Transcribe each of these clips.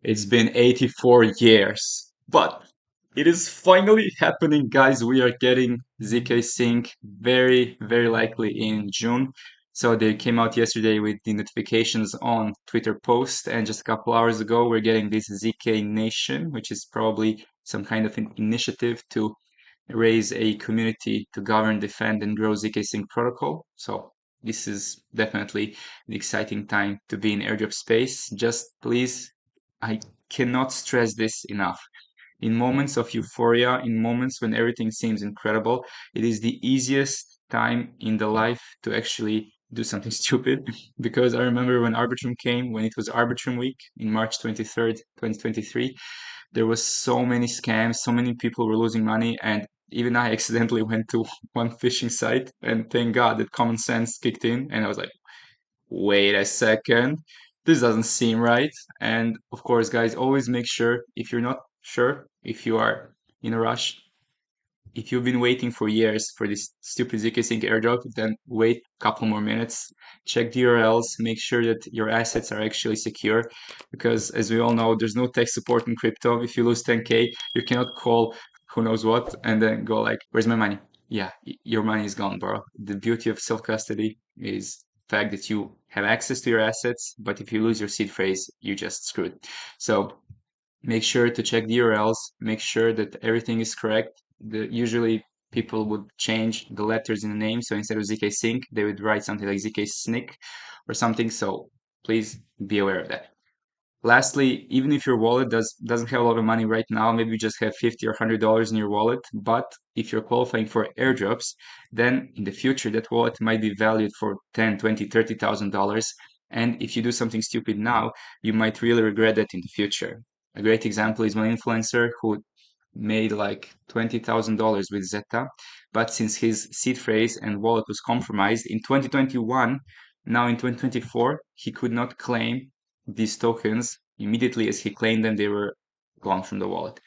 It's been 84 years, but it is finally happening, guys. We are getting ZkSync very, very likely in June. So they came out yesterday with the notifications on Twitter post, and just a couple hours ago, we're getting this ZK Nation, which is probably some kind of an initiative to raise a community to govern, defend, and grow ZkSync protocol. So this is definitely an exciting time to be in airdrop space. Just please, I cannot stress this enough. In moments of euphoria, in moments when everything seems incredible, it is the easiest time in the life to actually do something stupid. Because I remember when Arbitrum came, when it was Arbitrum week in March 23rd, 2023, there was so many scams, so many people were losing money, and even I accidentally went to one phishing site, and thank God that common sense kicked in, and I was like, wait a second, this doesn't seem right. And of course, guys, always make sure, if you're not sure, if you are in a rush, if you've been waiting for years for this stupid ZkSync airdrop, then wait a couple more minutes, check the URLs, make sure that your assets are actually secure, because as we all know, there's no tech support in crypto. If you lose 10K, you cannot call who knows what and then go like, where's my money? Yeah, your money is gone, bro. The beauty of self-custody is the fact that you have access to your assets, but if you lose your seed phrase, you just screwed. So make sure to check the URLs, make sure that everything is correct. Usually people would change the letters in the name, so instead of ZkSync, they would write something like ZkSync or something, so please be aware of that. Lastly, even if your wallet doesn't have a lot of money right now, maybe you just have $50 or $100 in your wallet, but if you're qualifying for airdrops, then in the future that wallet might be valued for $10, $20, $30,000. And if you do something stupid now, you might really regret that in the future. A great example is one influencer who made like $20,000 with Zeta, but since his seed phrase and wallet was compromised in 2021, now in 2024, he could not claim these tokens immediately as he claimed them, they were gone from the wallet.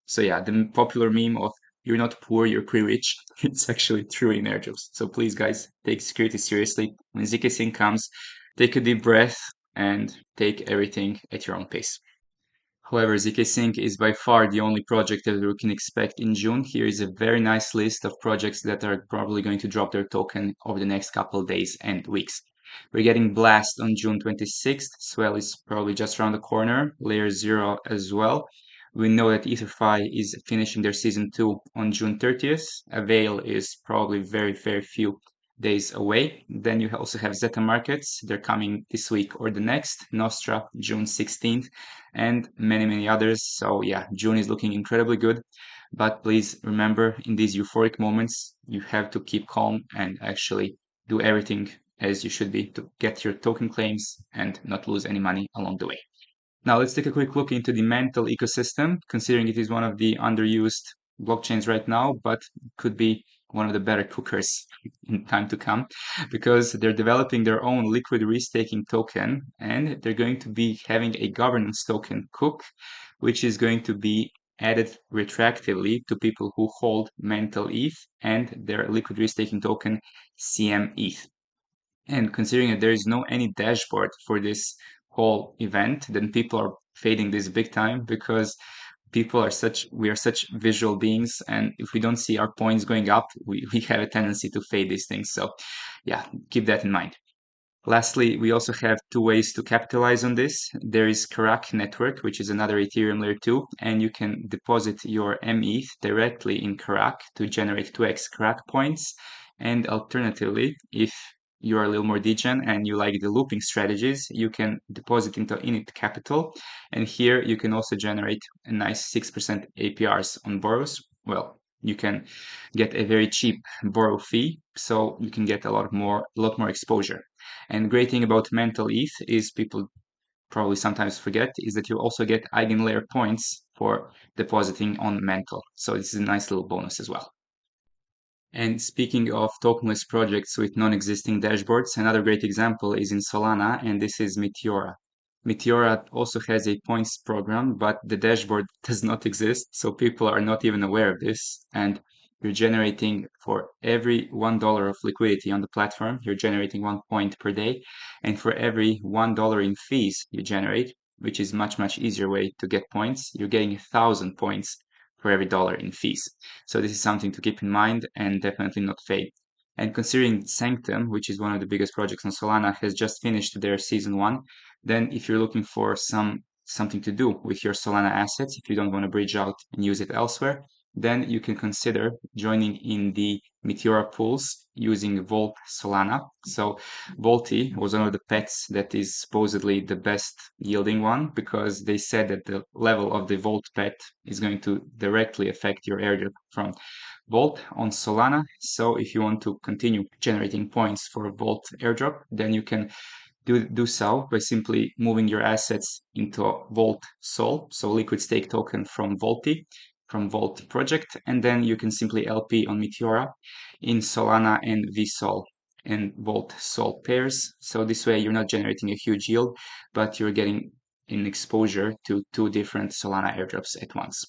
So yeah, the popular meme of you're not poor, you're pre-rich, it's actually true in airdrops. So please, guys, take security seriously. When ZkSync comes, take a deep breath and take everything at your own pace. However, ZkSync is by far the only project that we can expect in June. Here is a very nice list of projects that are probably going to drop their token over the next couple of days and weeks. We're getting Blast on June 26th. Swell is probably just around the corner. Layer 0 as well. We know that EtherFi is finishing their season 2 on June 30th. Avail is probably very, very few days away. Then you also have Zeta Markets. They're coming this week or the next. Nostra, June 16th, and many, many others. So yeah, June is looking incredibly good. But please remember, in these euphoric moments, you have to keep calm and actually do everything as you should be to get your token claims and not lose any money along the way. Now let's take a quick look into the Mantle ecosystem, considering it is one of the underused blockchains right now, but could be one of the better cookers in time to come, because they're developing their own liquid restaking token, and they're going to be having a governance token Cook, which is going to be added retroactively to people who hold Mantle ETH and their liquid restaking token CM ETH. And considering that there is no any dashboard for this whole event, then people are fading this big time, because we are such visual beings, and if we don't see our points going up, we have a tendency to fade these things. So yeah, keep that in mind. Lastly, we also have two ways to capitalize on this. There is Karak network, which is another Ethereum layer 2, and you can deposit your METH directly in Karak to generate 2x Karak points. And alternatively, if you are a little more degen and you like the looping strategies, you can deposit into Init Capital. And here you can also generate a nice 6% APRs on borrows. Well, you can get a very cheap borrow fee, so you can get a lot more exposure. And great thing about Mantle ETH is people probably sometimes forget is that you also get eigenlayer points for depositing on Mantle. So this is a nice little bonus as well. And speaking of tokenless projects with non-existing dashboards, another great example is in Solana, and this is Meteora. Meteora also has a points program, but the dashboard does not exist, so people are not even aware of this. And you're generating, for every $1 of liquidity on the platform, you're generating 1 point per day. And for every $1 in fees you generate, which is much easier way to get points. You're getting 1,000 points for every dollar in fees. So this is something to keep in mind and definitely not fade. And considering Sanctum, which is one of the biggest projects on Solana, has just finished their season 1, then if you're looking for something to do with your Solana assets, if you don't want to bridge out and use it elsewhere, then you can consider joining in the Meteora pools using Volt Solana. So Volti was one of the pets that is supposedly the best yielding one, because they said that the level of the Volt pet is going to directly affect your airdrop from Volt on Solana. So if you want to continue generating points for Volt airdrop, then you can do so by simply moving your assets into Volt SOL, so liquid stake token from Volti, from Volt project, and then you can simply LP on Meteora in Solana and VSOL and Volt SOL pairs. So this way you're not generating a huge yield, but you're getting an exposure to 2 different Solana airdrops at once.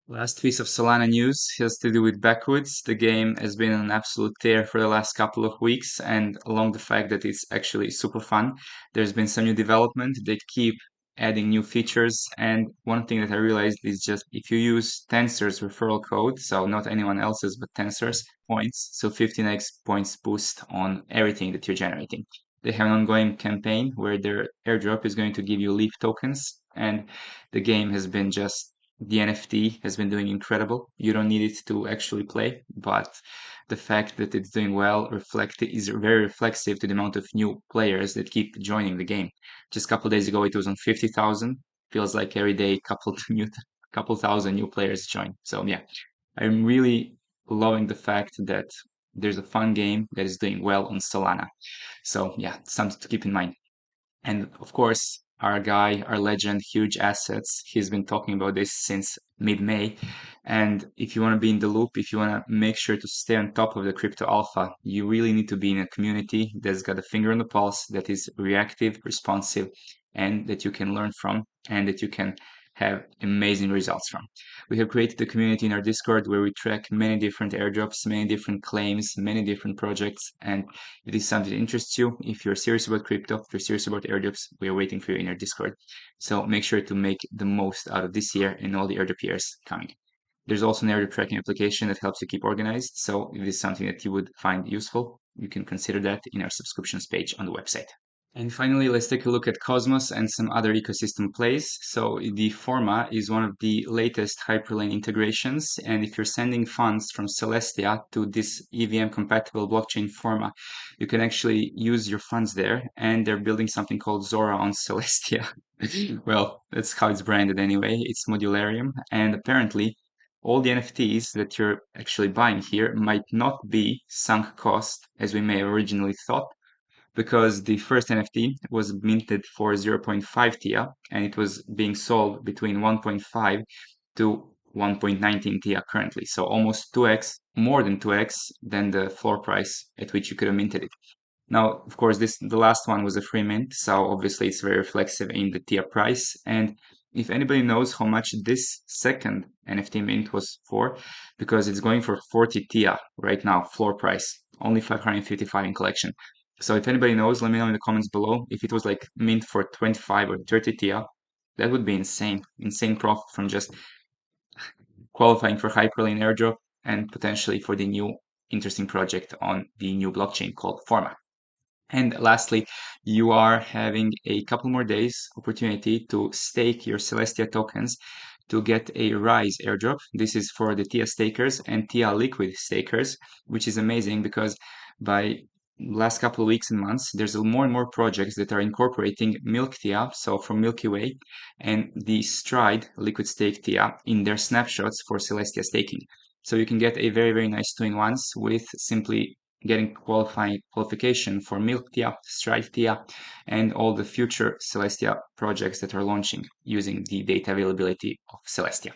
Last piece of Solana news has to do with Backwoods. The game has been an absolute tear for the last couple of weeks, and along the fact that it's actually super fun, there's been some new development. They keep adding new features, and one thing that I realized is just if you use Tensor's referral code, so not anyone else's but Tensor's points, so 15x points boost on everything that you're generating. They have an ongoing campaign where their airdrop is going to give you Leaf tokens, and the game has been just the NFT has been doing incredible. You don't need it to actually play, but the fact that it's doing well is very reflexive to the amount of new players that keep joining the game. Just a couple days ago, it was on 50,000. Feels like every day, couple thousand new players join. So yeah, I'm really loving the fact that there's a fun game that is doing well on Solana. So yeah, something to keep in mind. And of course, our guy, our legend, huge assets, he's been talking about this since mid-May. And if you want to be in the loop, if you want to make sure to stay on top of the crypto alpha, you really need to be in a community that's got a finger on the pulse, that is reactive, responsive, and that you can learn from, and that you can have amazing results from. We have created a community in our Discord where we track many different airdrops, many different claims, many different projects, and if this is something that interests you, if you're serious about crypto, if you're serious about airdrops, we are waiting for you in our Discord. So make sure to make the most out of this year and all the airdrop years coming. There's also an airdrop tracking application that helps you keep organized. So if this is something that you would find useful, you can consider that in our subscriptions page on the website. And finally, let's take a look at Cosmos and some other ecosystem plays. So the Forma is one of the latest Hyperlane integrations. And if you're sending funds from Celestia to this EVM compatible blockchain Forma, you can actually use your funds there. And they're building something called Zora on Celestia. Well, that's how it's branded anyway. It's Modularium. And apparently, all the NFTs that you're actually buying here might not be sunk cost as we may have originally thought, because the first NFT was minted for 0.5 TIA and it was being sold between 1.5 to 1.19 TIA currently. So almost 2x, more than 2x than the floor price at which you could have minted it. Now, of course, the last one was a free mint, so obviously it's very reflexive in the TIA price. And if anybody knows how much this second NFT mint was for, because it's going for 40 TIA right now, floor price, only 555 in collection. So if anybody knows, let me know in the comments below. If it was like mint for 25 or 30 TIA, that would be insane. Insane profit from just qualifying for Hyperlane airdrop and potentially for the new interesting project on the new blockchain called Forma. And lastly, you are having a couple more days opportunity to stake your Celestia tokens to get a Rise airdrop. This is for the TIA stakers and TIA liquid stakers, which is amazing because by last couple of weeks and months, there's more and more projects that are incorporating Milk TIA, so from Milky Way, and the Stride liquid stake TIA in their snapshots for Celestia staking. So you can get a very nice 2-in-1s with simply getting qualification for Milk TIA, Stride TIA, and all the future Celestia projects that are launching using the data availability of Celestia.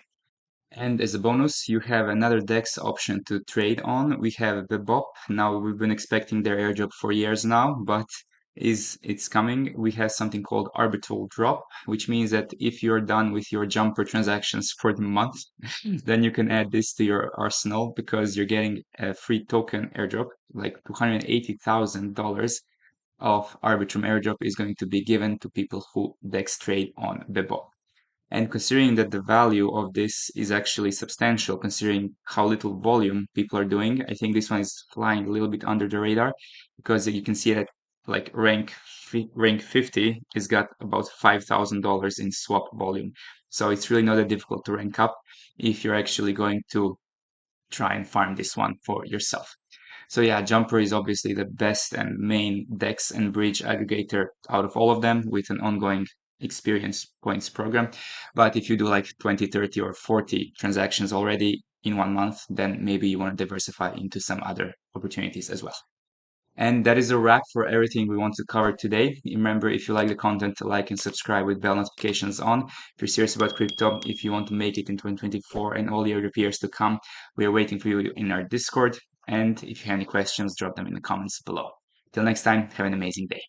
And as a bonus, you have another DEX option to trade on. We have the BOP. Now, we've been expecting their airdrop for years now, but it's coming. We have something called Arbitrum Drop, which means that if you're done with your jumper transactions for the month, then you can add this to your arsenal because you're getting a free token airdrop, like $280,000 of Arbitrum Airdrop is going to be given to people who DEX trade on Bebo. And considering that the value of this is actually substantial, considering how little volume people are doing, I think this one is flying a little bit under the radar, because you can see that like rank 50 has got about $5,000 in swap volume. So it's really not that difficult to rank up if you're actually going to try and farm this one for yourself. So yeah, Jumper is obviously the best and main DEX and bridge aggregator out of all of them, with an ongoing experience points program. But if you do like 20, 30 or 40 transactions already in 1 month, then maybe you want to diversify into some other opportunities as well. And that is a wrap for everything we want to cover today. Remember, if you like the content, to like and subscribe with bell notifications on. If you're serious about crypto, if you want to make it in 2024 and all the other years to come, we are waiting for you in our Discord. And if you have any questions, drop them in the comments below. Till next time, have an amazing day.